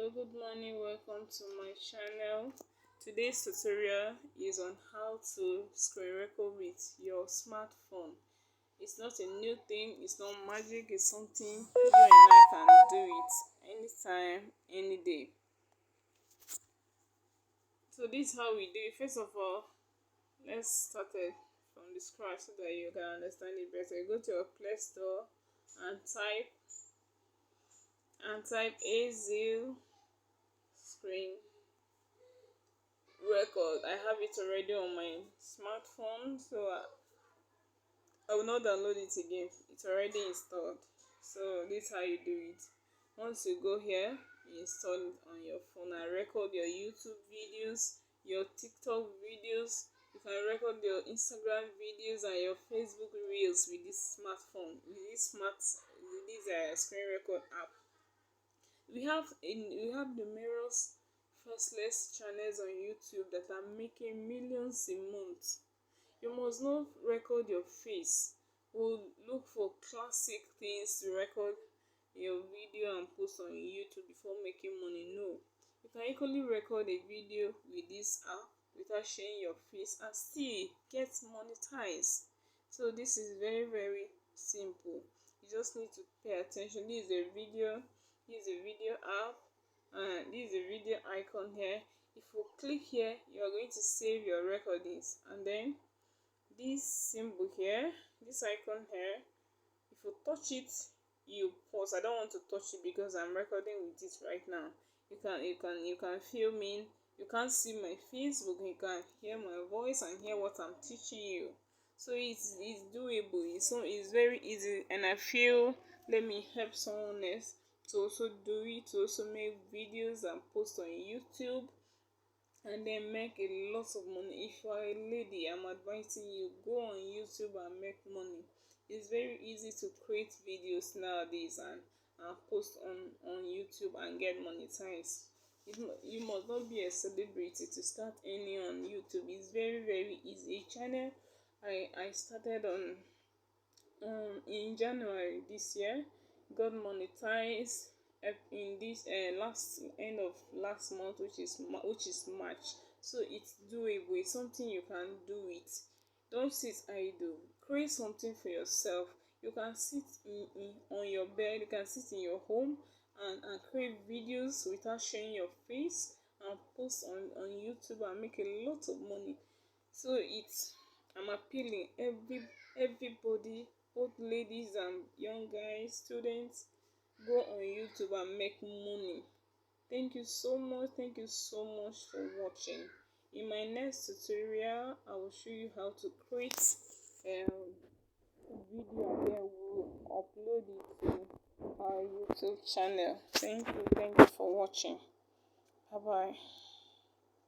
Hello, good morning, welcome to my channel. Today's tutorial is on how to screen record with your smartphone. It's not a new thing, it's not magic, it's something you and I can do it anytime, any day. So this is how we do it. First of all, let's start it from the scratch so that you can understand it better. Go to your Play Store and type AZIL screen record. I have it already on my smartphone, so I will not download it again. It's already installed. So this is how you do it. Once you go here, you install it on your phone and record your YouTube videos, your TikTok videos. You can record your Instagram videos and your Facebook reels with this smartphone, with this screen record app. We have numerous faceless channels on YouTube that are making millions a month. You must not record your face. We'll look for classic things to record your video and post on YouTube before making money. No. You can equally record a video with this app without showing your face and still get monetized. So this is very, very simple. You just need to pay attention. This is a video app, and this is a video icon here. If you click here, you are going to save your recordings, and then this symbol here, this icon here, if you touch it, you pause. I don't want to touch it because I'm recording with it right now. You can feel me. You can't see my face, but you can hear my voice and hear what I'm teaching you. So it's doable. It's very easy, and I feel let me help someone else to also do it, to also make videos and post on YouTube and then make a lot of money. If you are a lady, I'm advising you go on YouTube and make money. It's very easy to create videos nowadays and post on YouTube and get monetized. You must not be a celebrity to start earning on YouTube. It's very, very easy. A channel I started on in January this year, got monetized in this last end of last month, which is March. So it's doable. It's something you can do it. Don't sit idle. Create something for yourself. You can sit on your bed. You can sit in your home and create videos without showing your face and post on YouTube and make a lot of money. So I'm appealing everybody, both ladies and young guys, students, go on YouTube and make money. Thank you so much. Thank you so much for watching. In my next tutorial, I will show you how to create a video and then we'll upload it to our YouTube channel. Thank you for watching. Bye bye.